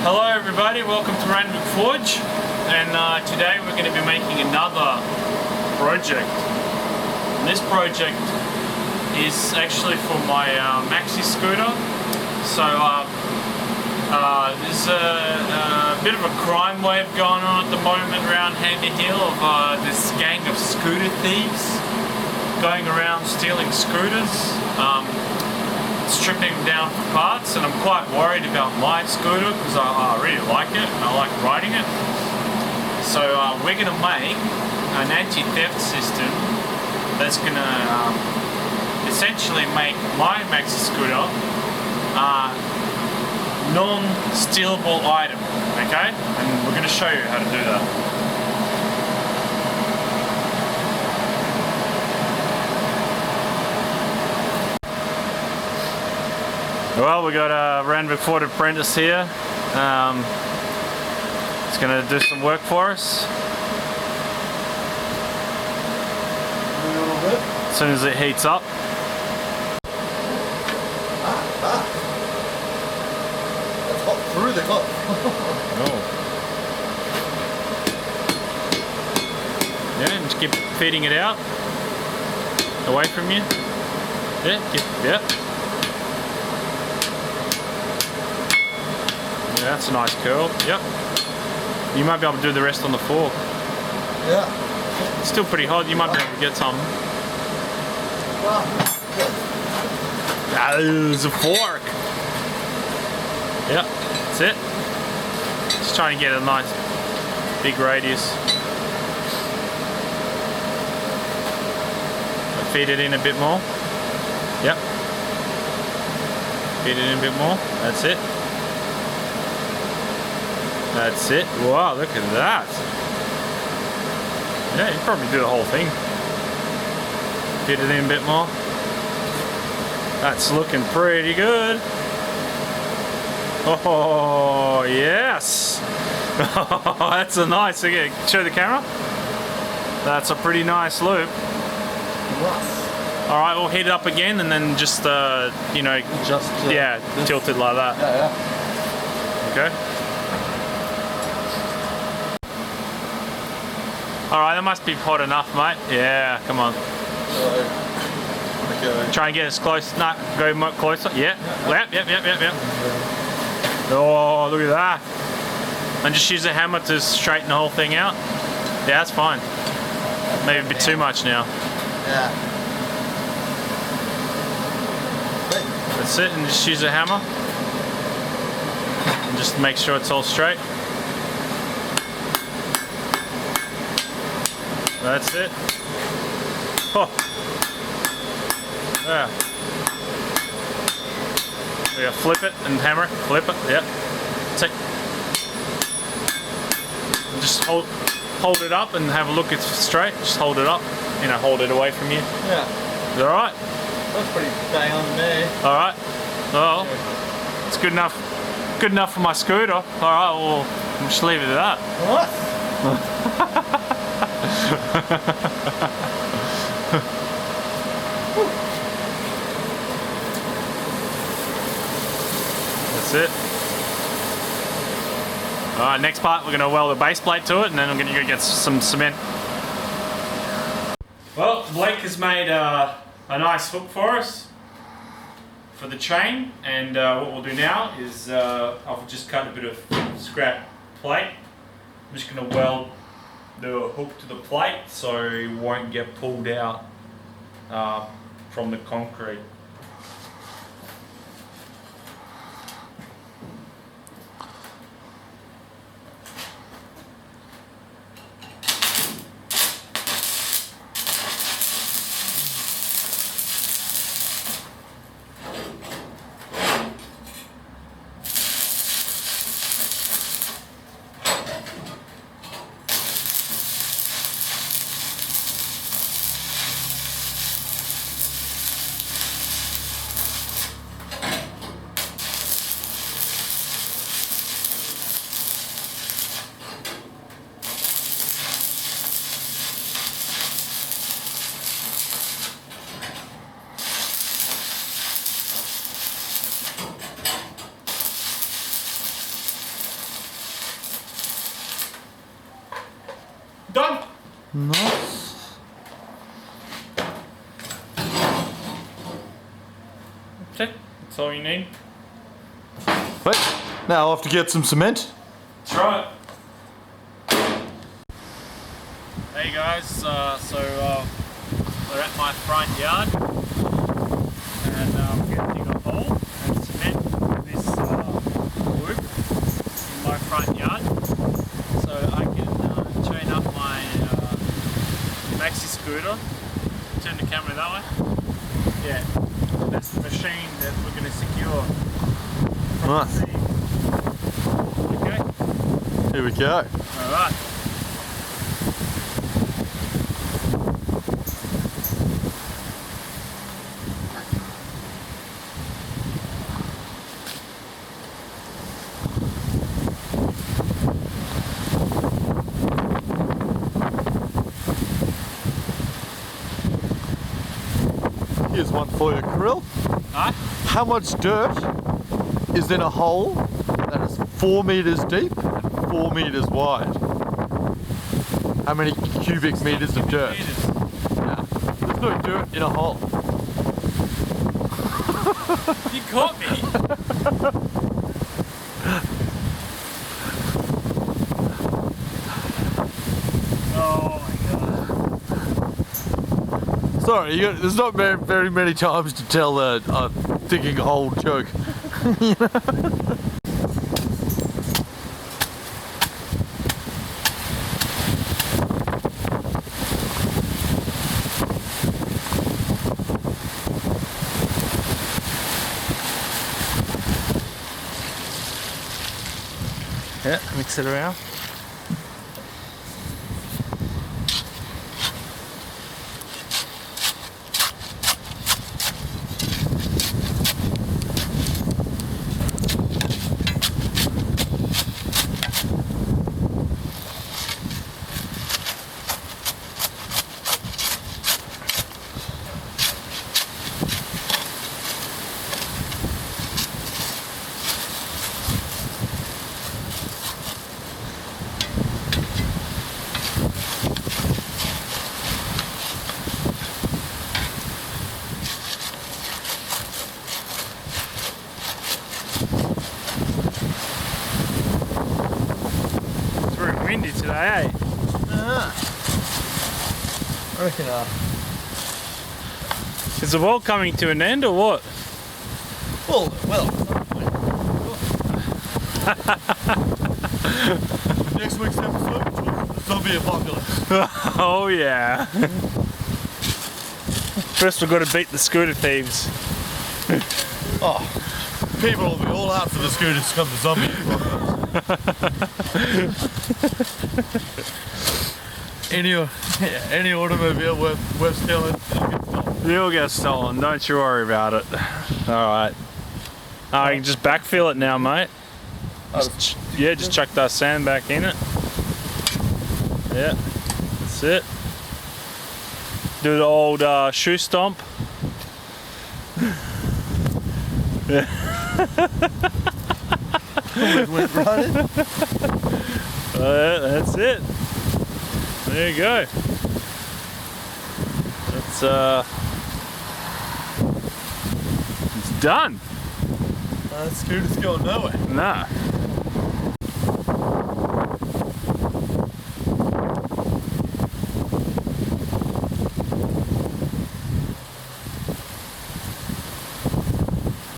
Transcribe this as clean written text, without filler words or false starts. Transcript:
Hello everybody, welcome to Randwick Forge, and today we're going to be making another project. And this project is actually for my maxi scooter. So there's a bit of a crime wave going on at the moment around Handy Hill of this gang of scooter thieves going around stealing scooters. Stripping them down for parts, and I'm quite worried about my scooter because I really like it and I like riding it. So we're going to make an anti-theft system that's going to essentially make my maxi scooter non-stealable item, okay? And we're going to show you how to do that. Well, we got a Randwick Forge apprentice here. He's going to do some work for us. A little bit. As soon as it heats up. That's hot through the cup. Oh. Yeah, and just keep feeding it out. Away from you. Yeah, yeah. Yeah, that's a nice curl. Yep. You might be able to do the rest on the fork. Yeah. It's still pretty hot. You might be able to get some. Wow. There's a fork. Yep. That's it. Just trying to get a nice big radius. Feed it in a bit more. Yep. Feed it in a bit more. That's it. That's it. Wow, look at that. Yeah, you can probably do the whole thing. Get it in a bit more. That's looking pretty good. Oh, yes. That's a nice, again, show the camera. That's a pretty nice loop. All right, we'll heat it up again and then just, you know, yeah, tilt it like that. Yeah. Okay. Alright, that must be hot enough, mate. Yeah, come on. Okay. Try and get as close. Nah, go more closer. Yeah. Yep. Oh, look at that. And just use a hammer to straighten the whole thing out. Yeah, that's fine. Maybe a bit too much now. Yeah. That's it, and just use a hammer. And just make sure it's all straight. That's it. Oh. Yeah. We gotta flip it and hammer it. Flip it. Yep. Take. And just hold it up and have a look. It's straight. Just hold it up. You know, hold it away from you. Yeah. Is that all right? That's pretty bang on to me. All right. Well, it's good enough. Good enough for my scooter. All right. Well, we'll just leave it at that. What? That's it. Alright, next part we're going to weld a base plate to it and then I'm going to go get some cement. Well, Blake has made a nice hook for us for the chain, and what we'll do now is I've just cut a bit of scrap plate. I'm just going to weld the hook to the plate so it won't get pulled out from the concrete. Done. Nice. Okay, that's all you need. Wait, now I'll have to get some cement. That's right. Hey guys, we're at my front yard and we're going to dig a hole and cement this loop in my front yard so I can chain up my maxi scooter. Turn the camera that way. Yeah, that's the machine that we're going to secure from Nice. the sea. Okay, Here we go. alright. Here's one for you, Krill. Huh? How much dirt is in a hole that is 4 meters deep and 4 meters wide? How many cubic meters of dirt? Yeah. There's no dirt in a hole. You caught me! Oh my god. Sorry, there's not very many times to tell a digging a hole joke. Yeah, mix it around. It's very windy today, eh? I reckon, Is the world coming to an end or what? well, next week's episode, zombie apocalypse. Oh yeah. First we've got to beat the scooter thieves. Oh, people will be all out for the scooters come the zombie apocalypse. Any automobile worth stealing will get stolen. You'll get stolen, don't you worry about it. Alright. You can just backfill it now, mate. Just chuck that sand back in it. Yeah, that's it. Do the old shoe stomp. Went right in. That's it. There you go. It's done. Scooter's going nowhere. Nah.